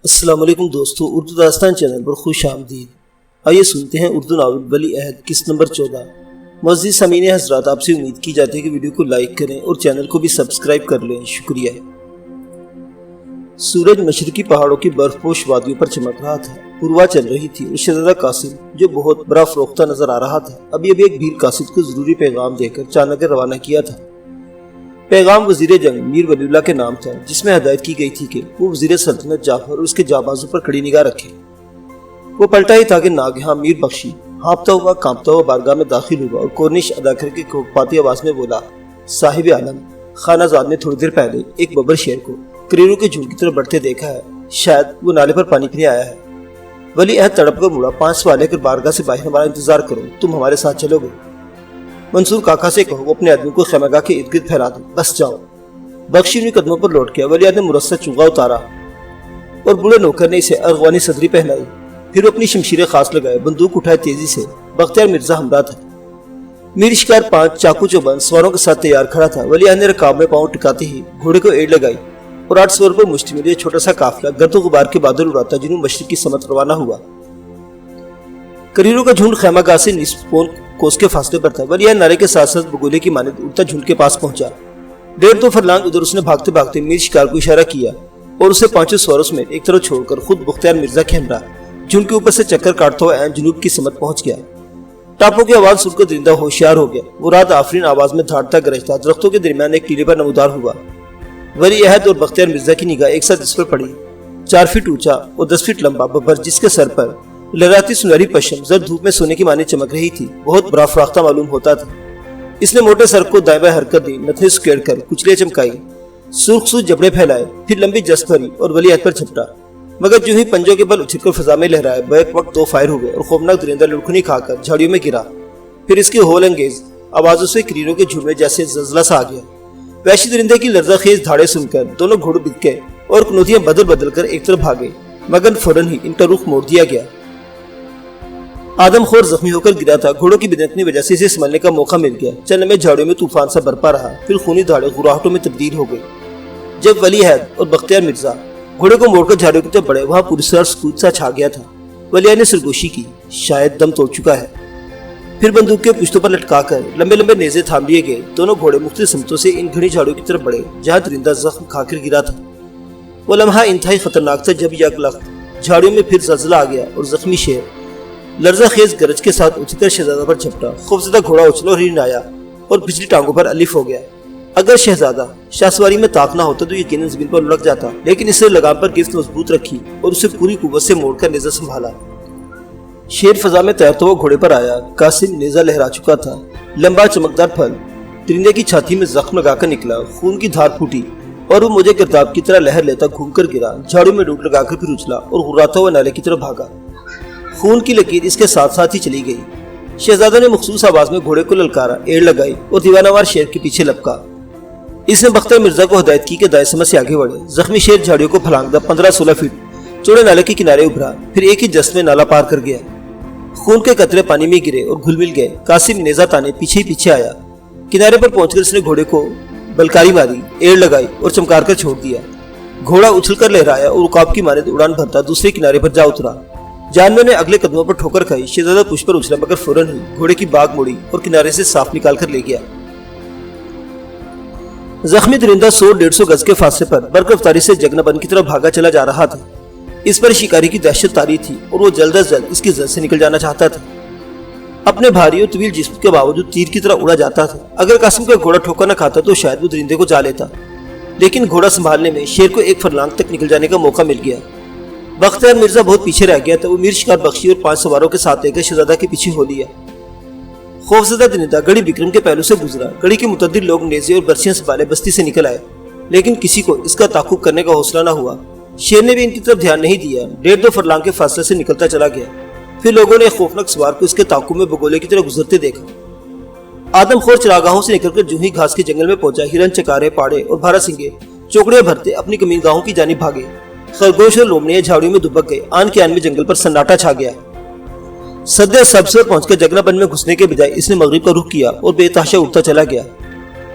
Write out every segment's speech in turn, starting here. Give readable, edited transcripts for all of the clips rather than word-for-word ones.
السلام علیکم دوستو، اردو داستان چینل پر خوش آمدید۔ آئیے سنتے ہیں اردو ناول ولی عہد قسط نمبر 14۔ معزز سامعین حضرات، آپ سے امید کی جاتی ہے کہ ویڈیو کو لائک کریں اور چینل کو بھی سبسکرائب کر لیں، شکریہ۔ سورج مشرقی پہاڑوں کی برف پوش وادیوں پر چمک رہا تھا، پوروا چل رہی تھی اور شہزادہ قاسم جو بہت بڑا فروختہ نظر آ رہا تھا ابھی ایک بھیل قاصد کو ضروری پیغام دے کر چانک روانہ کیا تھا۔ پیغام وزیر جنگ میر ولی اللہ کے نام تھا، جس میں ہدایت کی گئی تھی کہ وہ وزیر سلطنت جعفر اور اس کے جانبازوں پر کڑی نگاہ رکھے۔ وہ پلٹا ہی تھا کہ ناگہاں میر بخشی ہانپتا ہوا کانپتا ہوا بارگاہ میں داخل ہوا اور کورنش ادا کر کے کوپاتی آواز میں بولا، صاحب عالم، خانہ زاد نے تھوڑی دیر پہلے ایک ببر شیر کو کریروں کے جھنڈ کی طرف بڑھتے دیکھا ہے، شاید وہ نالے پر پانی پینے آیا ہے۔ ولی عہد تڑپ کر مڑا، 5 سوال ہے کہ بارگاہ سے باہر ہمارا انتظار کرو، تم ہمارے ساتھ چلو گے؟ منصور کاکا سے کہو وہ اپنے آدمی کو خیمہ گاہ کے ارد گرد پھیلا دو، بس جاؤ۔ بخشی نے قدموں پر لوٹ کیا، ولی عہد نے مرصع چونگا اتارا اور بوڑھے نوکر نے اسے ارغوانی صدری پہنائی، پھر اپنی شمشیر خاص لگائے، بندوق اٹھائے تیزی سے۔ بختیار مرزا ہمراہ تھا، میر شکار 5 چاقو چوبند سواروں کے ساتھ تیار کھڑا تھا۔ ولی عہد نے رکاب میں پاؤں ٹکاتے ہی گھوڑے کو ایڑ لگائی اور 8 سوار پر مشتمل یہ چھوٹا سا قافلہ گرد و غبار کے بادل اڑاتا جنوب مشرق کی سمت روانہ ہوا۔ کریروں کا جھنڈ خیمہ گاہ سے نصف پون کوس کے فاصلے پر تھا۔ ولی عہد نعرے کے ساتھ ساتھ بگولے کی مانند اڑتا جھنڈ کے پاس پہنچا۔ 1.5-2 فرلانگ ادھر اس نے بھاگتے بھاگتے میر شکار کو اشارہ کیا اور اسے 5 سواروں میں ایک طرف چھوڑ کر خود بختیار مرزا کے ہمراہ جھنڈ کے اوپر سے چکر کاٹتا ہوا عین جنوب کی سمت پہنچ گیا۔ ٹاپوں کی آواز سن کر درندہ ہوشیار ہو گیا، وہ رات آفرین آواز میں دھاڑتا گرجتا درختوں کے درمیان ایک ٹیلے پر نمودار ہوا۔ ولی عہد اور بختیار مرزا کی نگاہ ایک ساتھ اس پر پڑی۔ 4 فٹ اونچا اور 10 فٹ لمبا ببر، جس کے سر پر لہراتی سنہری پشم زرد دھوپ میں سونے کی مانند چمک رہی تھی، بہت بڑا فراختہ معلوم ہوتا تھا۔ اس نے موٹے سر کو دائیں بائیں حرکت دی، نتنے سکیڑ کر کچلیاں چمکائی، سرخ سرخ جبڑے پھیلائے، پھر لمبی جست بھری اور ولی عہد پر چھپٹا، مگر جو ہی پنجوں کے بل اچھل کر فضا میں لہرائے، بیک وقت 2 فائر ہوئے اور خوفناک درندہ لڑکھنی کھا کر جھاڑیوں میں گرا۔ پھر اس کے ہول انگیز آوازوں سے کریروں کے جھنڈ میں جیسے زلزلہ سا آ گیا۔ وحشی درندے کی لرزہ خیز دھاڑے سن کر دونوں گھوڑے بد گئے اور کنوتیاں بدل بدل کر ایک طرف بھاگے، مگر فوراً ہی ان کا رخ موڑ دیا گیا۔ آدم خور زخمی ہو کر گرا تھا، گھوڑوں کی بدنت کی وجہ سے اسے سنبھلنے کا موقع مل گیا۔ چلنے میں جھاڑیوں میں طوفان سا برپا رہا، پھر خونی دھاڑیں غراہٹوں میں تبدیل ہو گئی۔ جب ولی عہد اور بختیار مرزا گھوڑے کو موڑ کر جھاڑیوں کی طرف بڑھے، وہاں پرسرار سکوت سا چھا گیا تھا۔ ولی عہد نے سرگوشی کی، شاید دم توڑ چکا ہے۔ پھر بندوق کے پشتوں پر لٹکا کر لمبے لمبے نیزے تھام لیے گئے۔ دونوں گھوڑے مختلف سمتوں سے ان گھنی جھاڑیوں کی طرف بڑھے جہاں درندہ زخم کھا کر گرا تھا۔ وہ لمحہ انتہائی خطرناک تھا جب یک لخت جھاڑیوں میں پھر زلزلہ آ گیا اور زخمی شیر لرزہ خیز گرج کے ساتھ اچھل کر شہزادہ پر چھپٹا۔ خوفزدہ گھوڑا اچھلا اور ہرن آیا اور پچھلی ٹانگوں پر الف ہو گیا۔ اگر شہزادہ شاہ سواری میں طاق نہ ہوتا تو یقیناً زمین پر لگ جاتا، لیکن اس نے لگام پر گرفت مضبوط رکھی اور اسے پوری قوت سے موڑ کر نیزہ سنبھالا۔ شیر فضا میں تیرتا ہوا گھوڑے پر آیا، قاسم نیزہ لہرا چکا تھا۔ لمبا چمکدار پھل درندے کی چھاتی میں زخم لگا کر نکلا، خون کی دھار پھوٹی اور وہ موجے گرداب کی طرح لہر لیتا گھوم کر گرا، جھاڑوں میں ڈوب لگا کر پھر اچھلا اور غراتا ہوا نالے کی طرف بھاگا۔ خون کی لکیر اس کے ساتھ ساتھ ہی چلی گئی۔ شہزادہ نے مخصوص آواز میں گھوڑے کو للکارا، ایڑ لگائی اور دیوانہ وار شیر کے پیچھے لپکا۔ اس نے بختیار مرزا کو ہدایت کی کہ دائیں سمت سے آگے بڑھے۔ زخمی شیر جھاڑیوں کو پھلانگتا 15-16 فٹ چوڑے نالے کے کنارے ابھرا، پھر ایک ہی جست میں نالا پار کر گیا۔ خون کے قطرے پانی میں گرے اور گھل مل گئے۔ قاسم نیزہ تانے پیچھے ہی پیچھے آیا۔ کنارے پر پہنچ کر اس نے گھوڑے کو بلکاری ماری، ایڑ لگائی اور چمکار کر چھوڑ دیا۔ گھوڑا اچھل کر لہرایا اور رکاب کی مانند اڑان بھرتا دوسرے کنارے پر جا اترا۔ جانور نے اگلے قدموں پر ٹھوکر کھائی، شہزادہ پشت پر اچھلا مگر فوراً ہی گھوڑے کی باگ موڑی اور کنارے سے صاف نکال کر لے گیا۔ زخمی درندہ 100-150 گز کے فاصلے پر برق رفتاری سے جگنا بند کی طرف بھاگا چلا جا رہا تھا۔ اس پر شکاری کی دہشت طاری تھی اور وہ جلد از جلد اس کی زد سے نکل جانا چاہتا تھا۔ اپنے بھاری اور طویل جسم کے باوجود تیر کی طرح اڑا جاتا تھا۔ اگر قاسم کا گھوڑا ٹھوکر نہ کھاتا تو شاید وہ درندے کو جا لیتا، لیکن گھوڑا سنبھالنے میں شیر کو 1 فرلانگ تک نکل جانے کا موقع مل گیا۔ بختیار مرزا بہت پیچھے رہ گیا تھا، وہ میر شکار بخشی اور 5 سواروں کے ساتھ لے کر شہزادہ کے پیچھے ہو لیا۔ خوفزدہ درندہ گڑھی بکرم کے پہلو سے گزرا۔ گڑھی کے متعدد لوگ نیزے اور برچیاں سنبھالے بستی سے نکل آئے، لیکن کسی کو اس کا تعاقب کرنے کا حوصلہ نہ ہوا۔ شیر نے بھی ان کی طرف دھیان نہیں دیا، 1.5-2 فرلانگ کے فاصلے سے نکلتا چلا گیا۔ پھر لوگوں نے خوفناک سوار کو اس کے تعاقب میں بگولے کی طرح گزرتے دیکھا۔ آدم خور چراگاہوں سے نکل کر جو ہی گھاس کے جنگل میں پہنچا، ہرن، چکارے، پاڑے اور بھارا سنگے چوکڑیاں بھرتے اپنی کمین گاہوں کی جانب بھاگے۔ خرگوش اور لومڑیاں جھاڑیوں میں دبک گئے۔ آن کے آن میں جنگل پر سناٹا چھا گیا۔ سدے سبز پر پہنچ کر جگنا بند میں گھسنے کے بجائے اس نے مغرب کا رخ کیا اور بے تحاشا اڑتا چلا گیا۔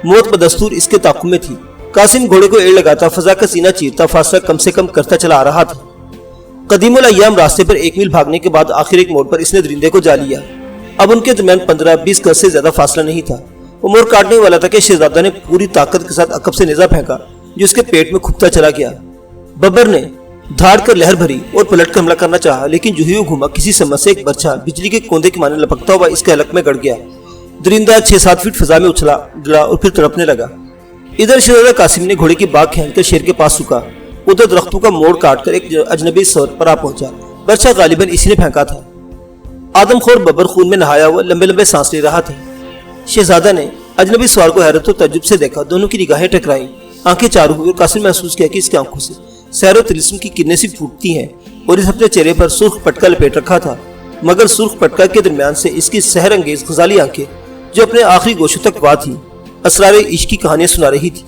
موت بدستور اس کے تعاقب میں تھی۔ قاسم گھوڑے کو ایڑ لگاتا فضا کا سینہ چیرتا فاصلہ کم سے کم کرتا چلا آ رہا تھا۔ قدیم الایام راستے پر 1 میل بھاگنے کے بعد آخر ایک موڑ پر اس نے درندے کو جا لیا۔ اب ان کے درمیان 15-20 گز سے زیادہ فاصلہ نہیں تھا۔ وہ موڑ کاٹنے والا تھا کہ شہزادہ نے پوری طاقت کے ساتھ عقب سے نیزہ پھینکا جو اس کے پیٹ میں کھپتا چلا گیا۔ ببر نے دھاڑ کر لہر بھری اور پلٹ کر حملہ کرنا چاہا، لیکن جو ہی وہ گھوما کسی سمت سے ایک برچھا بجلی کے کوندے کے مانند لپکتا ہوا اس کے حلق میں گڑ گیا۔ درندہ 6-7 فٹ فضا میں اچھلا، گرا اور پھر تڑپنے لگا۔ ادھر شہزادہ قاسم نے گھوڑے کی باگ کھینچ کر شیر کے پاس سکا، ادھر درختوں کا موڑ کاٹ کر ایک اجنبی سور پر آ پہنچا۔ برچھا غالباً اسی نے پھینکا تھا۔ آدم خور ببر خون میں نہایا ہوا لمبے لمبے سانس لے رہا تھا۔ شہزادہ نے اجنبی سوار کو حیرت و تعجب سے دیکھا، دونوں کی نگاہیں ٹکرائیں، آنکھیں چاروں ہوئی اور قاسم محسوس کیا کہ اس کی آنکھوں سے سحر و طلسم کی کرنیں سی پھوٹتی ہیں اور اس اپنے چہرے پر سرخ پٹکا لپیٹ رکھا تھا، مگر سرخ پٹکا کے درمیان سے اس کی سحر انگیز غزالی آنکھیں جو اپنے آخری گوشوں تک وا تھیں اسرار عشق کی کہانیاں سنا رہی تھی۔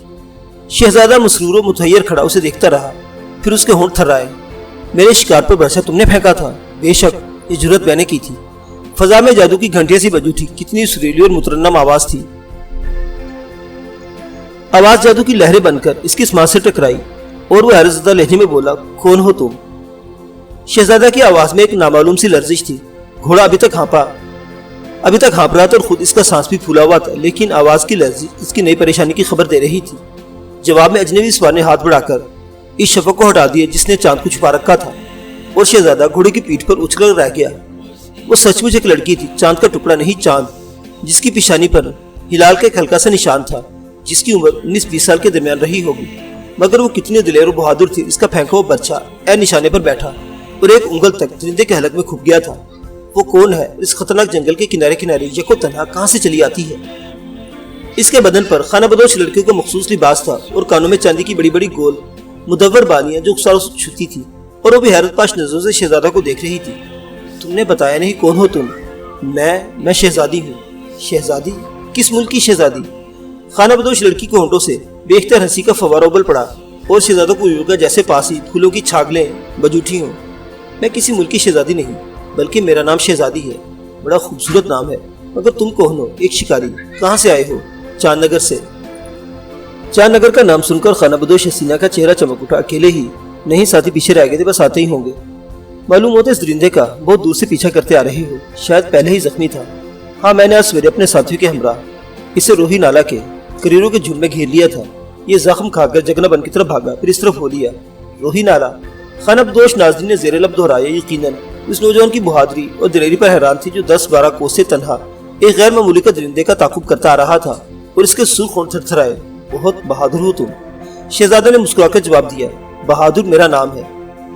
شہزادہ مسرور و متحیر کھڑا اسے دیکھتا رہا، پھر اس کے ہونٹ تھرائے۔ میرے شکار پر برچھا تم نے پھینکا تھا؟ بے شک، یہ جرت میں نے کی تھی۔ فضا میں جادو کی گھنٹیاں سی بجو تھی، کتنی سریلی اور مترنم آواز تھی۔ آواز جادو کی لہریں بن کر اس کی سماعت سے ٹکرائی اور وہ حیرت زدہ لہجے میں بولا، کون ہو تم؟ شہزادہ کی آواز میں ایک نامعلوم سی لرزش تھی۔ گھوڑا ابھی تک ہانپ رہا تھا اور خود اس کا سانس بھی پھولا ہوا تھا، لیکن آواز کی لرزش اس کی نئی پریشانی کی خبر دے رہی تھی۔ جواب میں اجنبی سوار نے ہاتھ بڑھا کر اس شفق کو ہٹا دیا جس نے چاند کو چھپا رکھا تھا، اور شہزادہ گھوڑے کی پیٹھ پر اچھل کر رہ گیا۔ وہ سچ مچ ایک لڑکی تھی، چاند کا ٹکڑا نہیں، چاند جس کی پیشانی پر ہلال کا ایک ہلکا سا نشان تھا، جس کی عمر 19-20 سال کے درمیان رہی ہوگی، مگر وہ کتنی دلیر و بہادر تھی۔ اس کا پھینکا ہوا برچھا اے نشانے پر بیٹھا اور ایک انگل تک درندے کے حلق میں کھپ گیا تھا۔ وہ کون ہے؟ اس خطرناک جنگل کے کنارے کنارے یکو تنہا کہاں سے چلی آتی ہے؟ اس کے بدن پر خانہ بدوش لڑکیوں کا مخصوص لباس تھا اور کانوں میں چاندی کی بڑی بڑی گول مدور بالیاں جو اکسار چھتی تھی، اور وہ بھی حیرت پاش نظروں سے شہزادہ کو دیکھ رہی تھی۔ تم نے بتایا نہیں، کون ہو تم؟ میں شہزادی ہوں۔ شہزادی؟ کس ملک کی شہزادی؟ خانہ بدوش لڑکی کے ہونٹوں سے بے اختیار ہنسی کا فوارہ ابل پڑا اور شہزادہ کو یوں لگا جیسے پاس ہی پھولوں کی چھاگلیں بج اٹھی ہوں۔ میں کسی ملک کی شہزادی نہیں، بلکہ میرا نام شہزادی ہے۔ بڑا خوبصورت نام ہے، مگر تم کون ہو؟ ایک شکاری۔ کہاں سے آئے ہو؟ چاند نگر سے۔ چاند نگر کا نام سن کر خانہ بدوش حسینہ کا چہرہ چمک اٹھا۔ اکیلے ہی؟ نہیں، ساتھی پیچھے رہ گئے تھے، بس آتے ہی ہوں گے۔ معلوم ہوتا اس درندے کا بہت دور سے پیچھا کرتے آ رہے ہو، شاید پہلے ہی زخمی تھا۔ ہاں، میں نے آج سویرے اپنے ساتھیوں کے ہمراہ اسے روہی نالا کے کریروں کے جھنڈ میں گھیر لیا تھا۔ یہ زخم کھا کر جگنا بن کی طرف بھاگا، پھر اس طرف ہو لیا۔ روہی نالا؟ خانہ بدوش ناظرین نے زیر لب دہرایا۔ یقیناً اس نوجوان کی بہادری اور دلیری پر حیران تھی جو 10-12 کوس سے تنہا ایک غیر معمولی کا درندے کا تعاقب کرتا آ رہا تھا، اور اس کے سرخ ہونٹ تھرتھرائے۔ بہت بہادر ہو تم، شہزادہ نے مسکرا کر جواب دیا۔ بہادر میرا نام ہے۔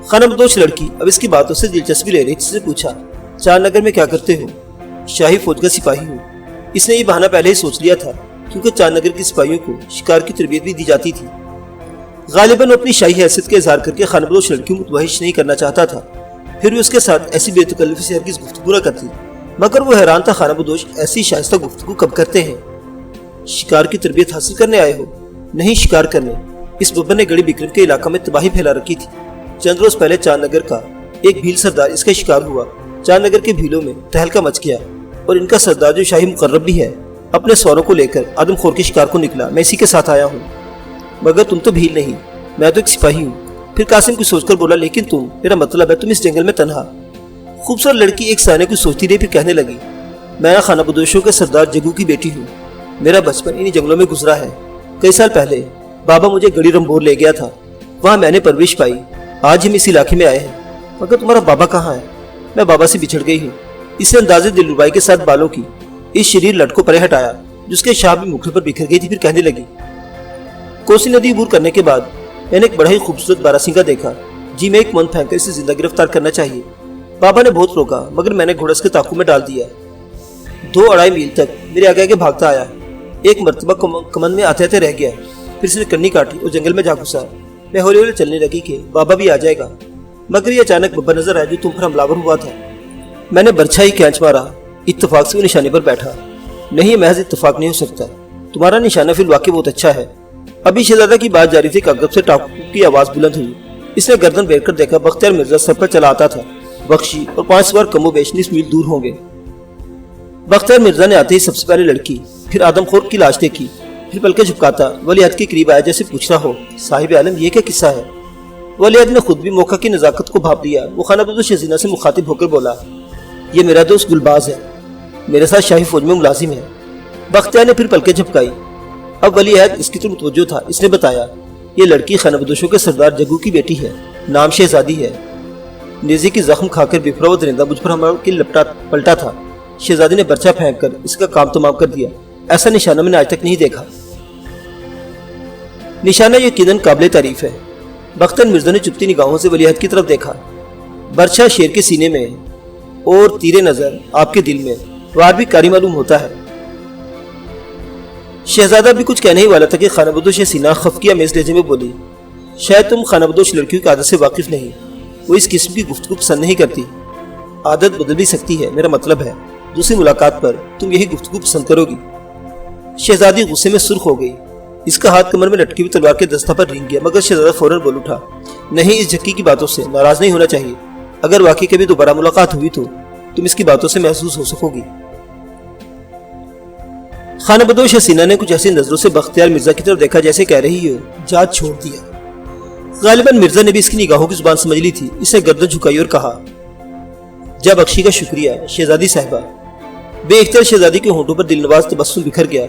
خانہ بدوش لڑکی اب اس کی باتوں سے دلچسپی لے رہی تھی، سے پوچھا، چاند نگر میں کیا کرتے ہو؟ شاہی فوج کا سپاہی ہوں۔ اس نے یہ بہانہ پہلے ہی سوچ لیا تھا، کیونکہ چاند نگر کے سپاہیوں کو شکار کی تربیت بھی دی جاتی تھی۔ غالباً اپنی شاہی حیثیت کا اظہار کر کے خانہ بدوش لڑکی کو متوحش نہیں کرنا چاہتا تھا، پھر بھی اس کے ساتھ ایسی بے تکلفی سے ہرگز گفتگو نہ کرتی۔ مگر وہ حیران تھا، خانہ بدوش ایسی شائستہ گفتگو کب کرتے ہیں؟ شکار کی تربیت حاصل کرنے آئے ہو؟ نہیں، شکار کرنے۔ اس ببر نے گڑی بکرم کے علاقہ میں تباہی پھیلا رکھی تھی۔ چند روز پہلے چاند نگر کا ایک بھیل سردار اس کا شکار ہوا۔ چاند نگر کے بھیلوں میں تہلکہ مچ گیا اور ان کا سردار جو شاہی مقرب بھی ہے اپنے سواروں کو لے کر آدم خور کے شکار کو نکلا۔ میں اسی کے ساتھ آیا ہوں۔ مگر تم تو بھیل نہیں، میں تو ایک سپاہی ہوں۔ پھر قاسم کچھ سوچ کر بولا، لیکن تم، میرا مطلب ہے تم اس جنگل میں تنہا۔ خوبصورت لڑکی ایک ثانیہ کچھ سوچتی رہی، پھر کہنے لگی، میں خانہ بدوشوں کے سردار جگو کی بیٹی ہوں۔ میرا بچپن انہی جنگلوں میں گزرا ہے۔ کئی سال پہلے بابا مجھے گڑی رمبور لے گیا تھا، وہاں میں نے پرورش پائی۔ آج ہم اس علاقے میں آئے ہیں۔ مگر تمہارا بابا کہاں ہے؟ میں بابا سے بچھڑ گئی ہوں۔ اس نے اندازے دلربائی کے ساتھ بالوں کی اس شریر لٹ کو پرے ہٹایا جس کے شاہ بھی مکھڑے پر بکھر گئی تھی، پھر کہنے لگی، کوسی ندی عبور کرنے کے بعد میں نے ایک بڑا ہی خوبصورت باراسنگا دیکھا۔ جی میں ایک من پھینک کر اسے زندہ گرفتار کرنا چاہیے۔ بابا نے بہت روکا، مگر میں نے گھوڑا اس کے تعاقب میں ڈال دیا۔ 2-2.5 میل تک میرے آگے آگے بھاگتا آیا۔ ایک مرتبہ کمند میں آتے آتے رہ گیا، پھر اس نے کنی کاٹی اور جنگل میں جا گھسا۔ میں ہولی ہولی چلنے لگی کہ بابا بھی آ جائے گا، مگر یہ اچانک ببر نظر آیا جو تم پر حملہ آور ہوا تھا۔ میں نے برچھا ہی کھینچ مارا، اتفاق سے وہ نشانے پر بیٹھا۔ نہیں، محض اتفاق نہیں ہو سکتا، تمہارا نشانہ فی الواقع بہت اچھا ہے۔ ابھی شہزادہ کی بات جاری تھی کہ عقب سے ٹاکو کی آواز بلند ہوئی۔ اس نے گردن پھیر کر دیکھا، بختیار مرزا سر پر چلا آتا تھا۔ بخشی اور 5 سوار کم و بیش 20 میل دور ہوں گے۔ بختیار مرزا نے آتے ہی سب سے پہلے لڑکی، پھر آدم خور کی لاش دیکھی، پھر پلکیں جھپکاتا ولی عہد کے قریب آیا جیسے پوچھ رہا ہو، صاحب عالم یہ کیا قصہ ہے؟ ولیعہد نے خود بھی موقع کی نزاکت کو بھاپ لیا۔ وہ خانہ بدوش حسینہ سے مخاطب ہو کر بولا، یہ میرا دوست گلباز ہے، میرے ساتھ شاہی فوج میں ملازم ہے۔ بختیار نے پھر پلکیں جھپکائی۔ اب ولیعہد اس کی طرف متوجہ تھا۔ اس نے بتایا، یہ لڑکی خانہ بدوشوں کے سردار جگو کی بیٹی ہے، نام شہزادی ہے۔ نیزے کی زخم کھا کر بفرا ہوا درندہ مجھ پر حملہ کی پلٹا تھا۔ شہزادی نے برچہ پھینک کر اس کا کام تمام کر دیا۔ ایسا نشانہ میں نے آج تک نہیں دیکھا۔ نشانہ یقیناً قابل تعریف ہے۔ بختیار مرزا نے چپتی نگاہوں سے ولیعہد کی طرف دیکھا۔ برچہ شیر کے سینے میں اور تیرے نظر آپ کے دل میں، وار بھی کاری معلوم ہوتا ہے۔ شہزادہ بھی کچھ کہنے ہی والا تھا کہ خانہ بدوش حسینہ خفقیہ میز لہجے میں بولی، شاید تم خانہ بدوش لڑکیوں کی عادت سے واقف نہیں، وہ اس قسم کی گفتگو پسند نہیں کرتی۔ عادت بدل بھی سکتی ہے، میرا مطلب ہے دوسری ملاقات پر تم یہی گفتگو پسند کرو گی۔ شہزادی غصے میں سرخ ہو گئی۔ اس کا ہاتھ کمر میں لٹکی ہوئی تلوار کے دستہ پر رینگ گیا، مگر شہزادہ فوراً بول اٹھا، نہیں، اس جھکی کی باتوں سے ناراض نہیں ہونا چاہیے۔ اگر واقعی کبھی دوبارہ ملاقات ہوئی تو تم اس کی باتوں سے محسوس ہو سکو گی۔ خانہ بدوش حسینہ نے کچھ ایسی نظروں سے بختیار مرزا کی طرف دیکھا جیسے کہہ رہی ہو، جات چھوڑ دیا۔ غالباً مرزا نے بھی اس کی نگاہوں کی زبان سمجھ لی تھی۔ اس نے گردن جھکائی اور کہا، جا بخشی کا شکریہ شہزادی صاحبہ۔ بے اختیار شہزادی کے ہونٹوں پر دل نواز تبسم بکھر گیا۔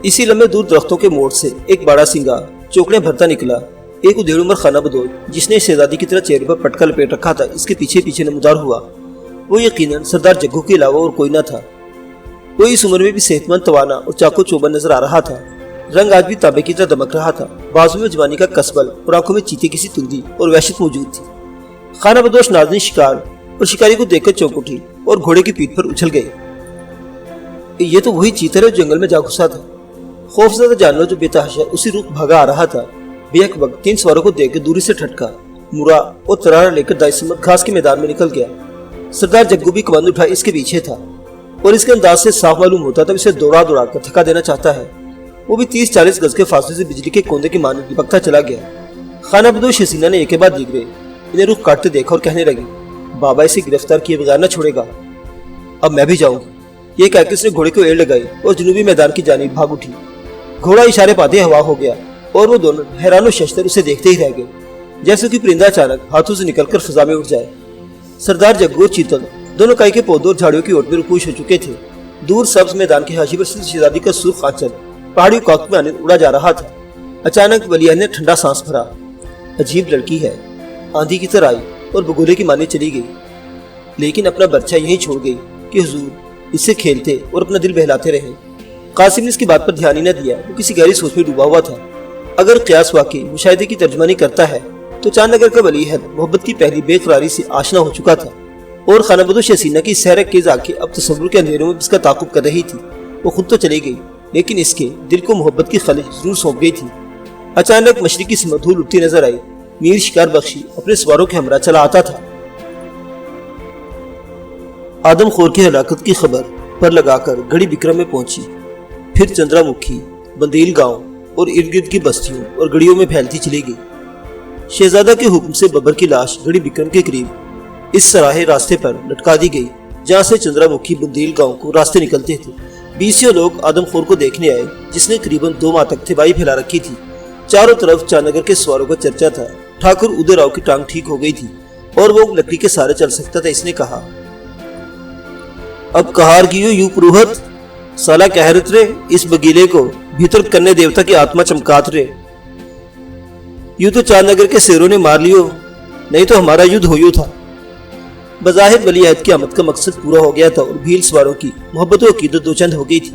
اسی لمحے دور درختوں کے موڑ سے ایک بڑا سنگا چوکڑے بھرتا نکلا۔ ایک ادھیڑ عمر خانہ بدوش جس نے شہزادی کی طرح چہرے پر پٹکا لپیٹ رکھا تھا، اس کے پیچھے پیچھے نمودار ہوا۔ وہ یقیناً سردار جگو کے علاوہ اور کوئی نہ تھا۔ وہ اس عمر میں بھی صحت مند، توانا اور چاقو چوبند نظر آ رہا تھا۔ رنگ آج بھی تانبے کی طرح دمک رہا تھا۔ بازو میں جوانی کا کسبل اور آنکھوں میں چیتے کی سی تندی اور وحشت موجود تھی۔ خانہ بدوش نازنین شکار اور شکاری کو دیکھ کر چونک اٹھی اور گھوڑے کی پیٹھ پر اچھل گئی۔ یہ تو وہی چیتر ہے جو جنگل میں جا گھسا تھا۔ خوفزدہ جانور جو بے تحاشا اسی رخ بھاگا آ رہا تھا، بیک وقت 3 سواروں کو دیکھ کے دوری سے ٹھٹکا، مرا اور ترارا لے کر دائیں سمت گھاس کے میدان میں نکل گیا۔ سردار جگو بھی کمند اٹھا اس کے پیچھے تھا اور اس کے انداز سے صاف معلوم ہوتا تھا اسے دوڑا دوڑا کر تھکا دینا چاہتا ہے۔ وہ بھی 30-40 گز کے فاصلے سے بجلی کے کوندے کے مانند لپکتا چلا گیا۔ خانہ بدوش حسینہ نے ایک کے بعد دیگرے انہیں رخ کاٹتے دیکھا اور کہنے لگی، بابا اسے گرفتار کیے بغیر نہ چھوڑے گا، اب میں بھی جاؤں گی۔ یہ کہہ کے اس نے گھوڑے کو ایڑ لگائی اور جنوبی میدان کی جانب بھاگ اٹھی۔ گھوڑا اشارے پاتے ہوا ہو گیا اور وہ دونوں حیران و ششدر اسے دیکھتے ہی رہ گئے، جیسے کہ پرندہ اچانک ہاتھوں سے نکل کر فضا میں اٹھ جائے۔ سردار جگو اور چیتل دونوں کائی کے پودوں اور جھاڑیوں کی اوٹ میں رکوش ہو چکے تھے۔ دور سبز میدان کے حاشی پر شہزادی کا سرخ آنچل پہاڑیوں کاک میں اڑا جا رہا تھا۔ اچانک ولیعہد نے ٹھنڈا سانس بھرا۔ عجیب لڑکی ہے، آندھی کی طرح آئی اور بگولے کی مانے چلی گئی، لیکن اپنا برچہ یہیں چھوڑ گئی کہ حضور اس سے کھیلتے اور اپنا دل بہلاتے رہے۔ قاسم نے اس کی بات پر دھیان ہی نہ دیا، وہ کسی گہری سوچ میں ڈوبا ہوا تھا۔ اگر قیاس واقعی مشاہدے کی ترجمانی کرتا ہے تو چاند نگر کا ولیعہد محبت کی پہلی بے قراری سے آشنا ہو چکا تھا، اور خانہ بدوش حسینہ کی سحرک کے آنکھیں اب تصور کے اندھیروں میں اس کا تعاقب کر رہی تھی۔ وہ خود تو چلی گئی، لیکن اس کے دل کو محبت کی خلش ضرور سونپ گئی تھی۔ اچانک مشرقی سے مدھول اٹھتی نظر آئی۔ میر شکار بخشی اپنے سواروں کے ہمراہ چلا آتا تھا۔ آدم خور کی ہلاکت کی خبر پر لگا کر گڑھی بکرم میں پہنچی، پھر چندرا مکھی، بندیل گاؤں اور ارد گرد کی بستیوں اور گڑیوں میں پھیلتی چلی گئی۔ شہزادہ کے حکم سے ببر کی لاش گڑھی بکرم کے قریب اس سراہے راستے پر لٹکا دی گئی جہاں سے چندرا مکھی بندیل گاؤں کو راستے نکلتے تھے۔ 20 لوگ آدم خور کو دیکھنے آئے، جس نے قریباً 2 ماہ تک تباہی پھیلا رکھی تھی۔ چاروں طرف چاند نگر کے سواروں کا چرچا تھا۔ ٹھاکر ادے راؤ کی ٹانگ ٹھیک ہو گئی تھی اور وہ لکڑی کے سہارے چل سکتا تھا۔ اس نے کہا، اب کہار کیو یوں پروہت سالہ کہرت رے، اس بگیلے کو بھیتر کرنے دیوتا کی آتما چمکات رے۔ یوں تو چاند نگر کے سیروں نے مار لیو، نہیں تو ہمارا یدھ ہویو تھا۔ بظاہر ولیعہد کی آمد کا مقصد پورا ہو گیا تھا اور بھیل سواروں کی محبت و عقیدت دو چند ہو گئی تھی،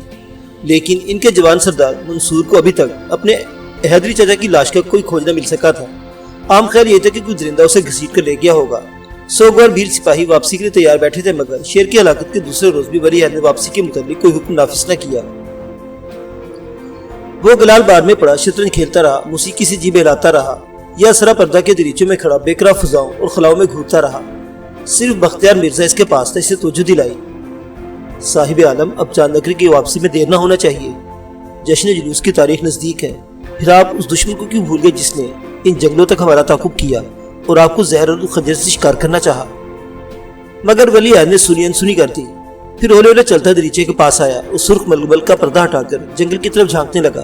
لیکن ان کے جوان سردار منصور کو ابھی تک اپنے حیدری چچا کی لاش کا کوئی کھوج نہ مل سکا تھا۔ عام خیال یہ تھا کہ کوئی درندہ اسے گھسیٹ کر لے گیا ہوگا۔ 100 گوار بھیل سپاہی واپسی کے لیے تیار بیٹھے تھے، مگر شیر کی ہلاکت کے دوسرے روز بھی ولیعہد نے واپسی کے متعلق کوئی حکم نافذ نہ کیا۔ وہ گلال بار میں پڑا شطرنج کھیلتا رہا، موسیقی سے جی بہلاتا رہا، یا اسرا پردہ کے دریچوں میں کھڑا بے قرار فضاؤں اور خلاؤں میں گھومتا رہا۔ صرف بختیار مرزا اس کے پاس تھا، اسے توجہ دلائی۔ صاحب عالم، اب چاند نگر کی واپسی میں دیر نہ ہونا چاہیے، جشن جلوس کی تاریخ نزدیک ہے۔ پھر آپ اس دشمن کو کیوں بھول گئے جس نے ان جنگلوں تک ہمارا تعاقب کیا اور آپ کو زہر اور خنجر سے شکار کرنا چاہا؟ مگر ولیعہد نے سنی انسنی کر دی۔ پھر ہولے ہولے چلتا دریچے کے پاس آیا اور سرخ ململ کا پردہ ہٹا کر جنگل کی طرف جھانکنے لگا۔